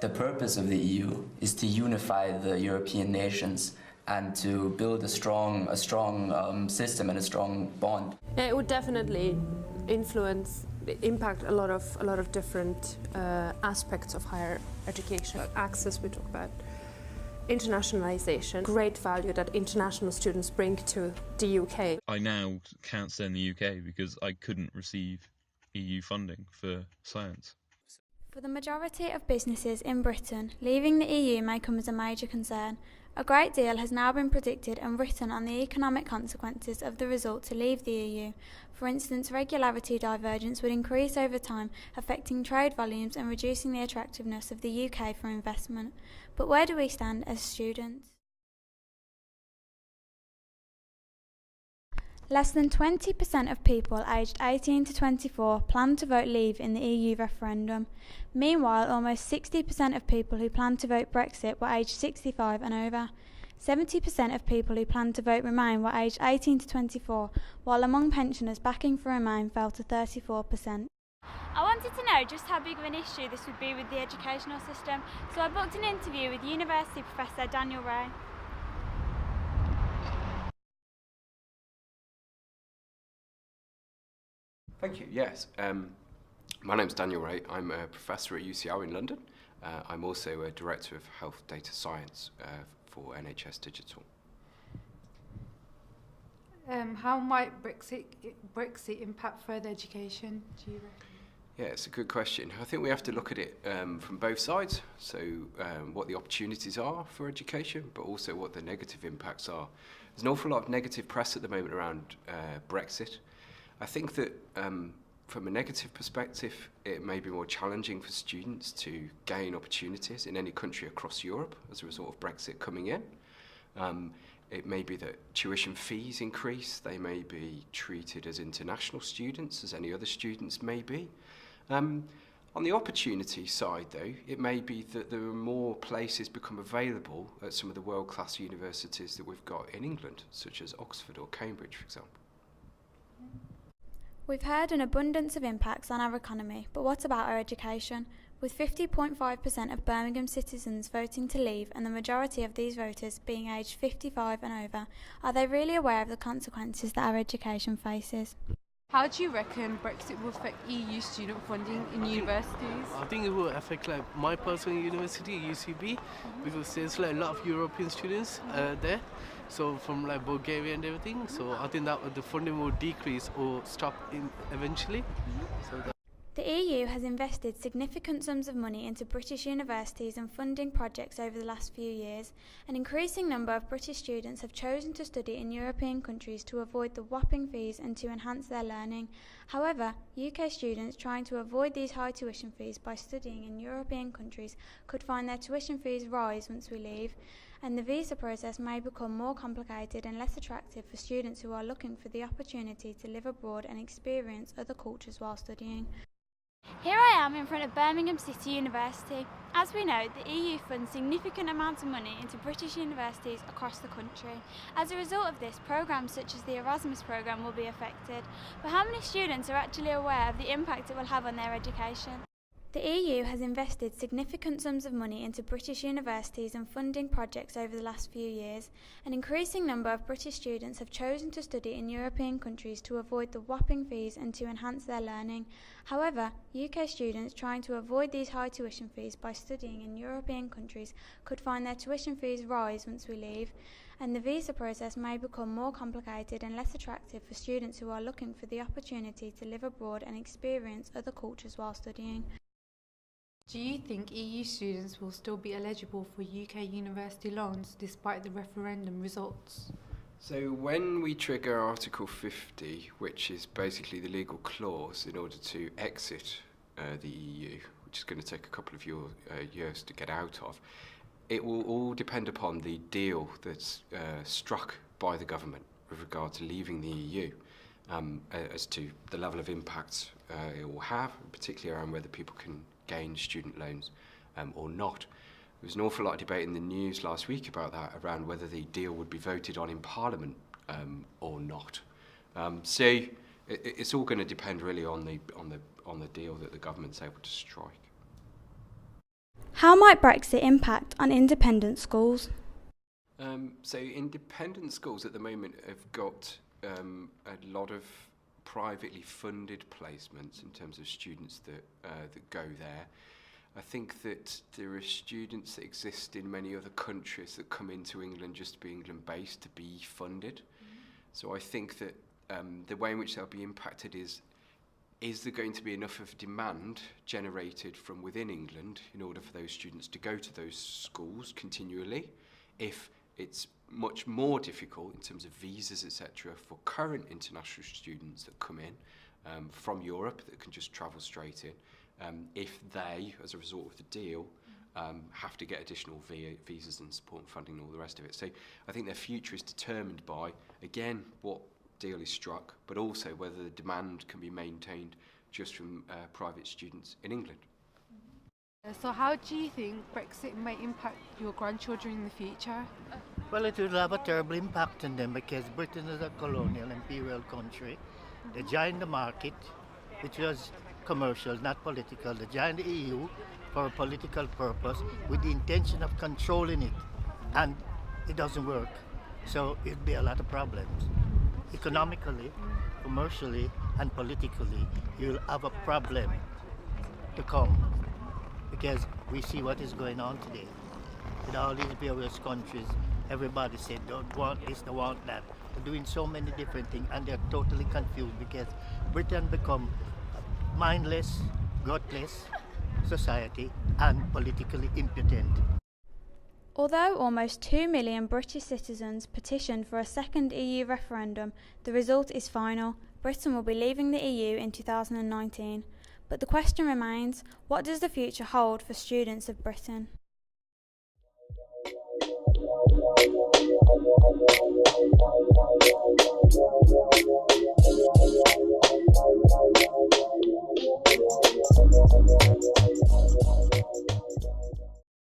The purpose of the EU is to unify the European nations and to build a strong system and a strong bond. Yeah, it would definitely impact a lot of different aspects of higher education. Access, we talk about internationalization, great value that international students bring to the UK. I now can't stay in the UK because I couldn't receive EU funding for science. For the majority of businesses in Britain, leaving the EU may come as a major concern. A great deal has now been predicted and written on the economic consequences of the result to leave the EU. For instance, regularity divergence would increase over time, affecting trade volumes and reducing the attractiveness of the UK for investment. But where do we stand as students? Less than 20% of people aged 18 to 24 plan to vote Leave in the EU referendum. Meanwhile, almost 60% of people who plan to vote Brexit were aged 65 and over. 70% of people who plan to vote Remain were aged 18 to 24, while among pensioners backing for Remain fell to 34%. I wanted to know just how big of an issue this would be with the educational system, so I booked an interview with University Professor Daniel Ray. Thank you. Yes, my name's Daniel Ray. I'm a professor at UCL in London. I'm also a director of health data science for NHS Digital. How might Brexit impact further education, do you reckon? Yeah, it's a good question. I think we have to look at it from both sides. So what the opportunities are for education, but also what the negative impacts are. There's an awful lot of negative press at the moment around Brexit. I think that from a negative perspective, it may be more challenging for students to gain opportunities in any country across Europe as a result of Brexit coming in. It may be that tuition fees increase. They may be treated as international students, as any other students may be. On the opportunity side, though, it may be that there are more places become available at some of the world-class universities that we've got in England, such as Oxford or Cambridge, for example. We've heard an abundance of impacts on our economy, but what about our education? With 50.5% of Birmingham citizens voting to leave and the majority of these voters being aged 55 and over, are they really aware of the consequences that our education faces? How do you reckon Brexit will affect EU student funding in universities? I think it will affect my personal university, UCB, because there's a lot of European students there. So from Bulgaria and everything, so I think that the funding will decrease or stop eventually. The EU has invested significant sums of money into British universities and funding projects over the last few years. An increasing number of British students have chosen to study in European countries to avoid the whopping fees and to enhance their learning. However, UK students trying to avoid these high tuition fees by studying in European countries could find their tuition fees rise once we leave, and the visa process may become more complicated and less attractive for students who are looking for the opportunity to live abroad and experience other cultures while studying. Here I am in front of Birmingham City University. As we know, the EU funds significant amounts of money into British universities across the country. As a result of this, programmes such as the Erasmus programme will be affected. But how many students are actually aware of the impact it will have on their education? The EU has invested significant sums of money into British universities and funding projects over the last few years. An increasing number of British students have chosen to study in European countries to avoid the whopping fees and to enhance their learning. However, UK students trying to avoid these high tuition fees by studying in European countries could find their tuition fees rise once we leave, and the visa process may become more complicated and less attractive for students who are looking for the opportunity to live abroad and experience other cultures while studying. Do you think EU students will still be eligible for UK university loans despite the referendum results? So when we trigger Article 50, which is basically the legal clause in order to exit the EU, which is going to take a couple of years to get out of, it will all depend upon the deal that's struck by the government with regard to leaving the EU, as to the level of impact it will have, particularly around whether people can gain student loans or not. There was an awful lot of debate in the news last week about that, around whether the deal would be voted on in Parliament or not. So it's all going to depend really on the deal that the government's able to strike. How might Brexit impact on independent schools? So independent schools at the moment have got a lot of privately funded placements in terms of students that go there. I think that there are students that exist in many other countries that come into England just to be England-based, to be funded. So I think that the way in which they'll be impacted is there going to be enough of demand generated from within England in order for those students to go to those schools continually? If it's much more difficult in terms of visas, etc., for current international students that come in from Europe that can just travel straight in, if they, as a result of the deal, have to get additional visas and support and funding and all the rest of it. So I think their future is determined by, again, what deal is struck, but also whether the demand can be maintained just from private students in England. So how do you think Brexit may impact your grandchildren in the future? Well, it will have a terrible impact on them because Britain is a colonial imperial country. They joined the market, which was commercial, not political. They joined the EU for a political purpose with the intention of controlling it, and it doesn't work. So it'll be a lot of problems. Economically, commercially, and politically, you'll have a problem to come because we see what is going on today. In all these various countries, everybody said, don't want this, don't want that. They're doing so many different things and they're totally confused because Britain become mindless, godless society and politically impotent. Although almost 2 million British citizens petitioned for a second EU referendum, the result is final. Britain will be leaving the EU in 2019. But the question remains, what does the future hold for students of Britain?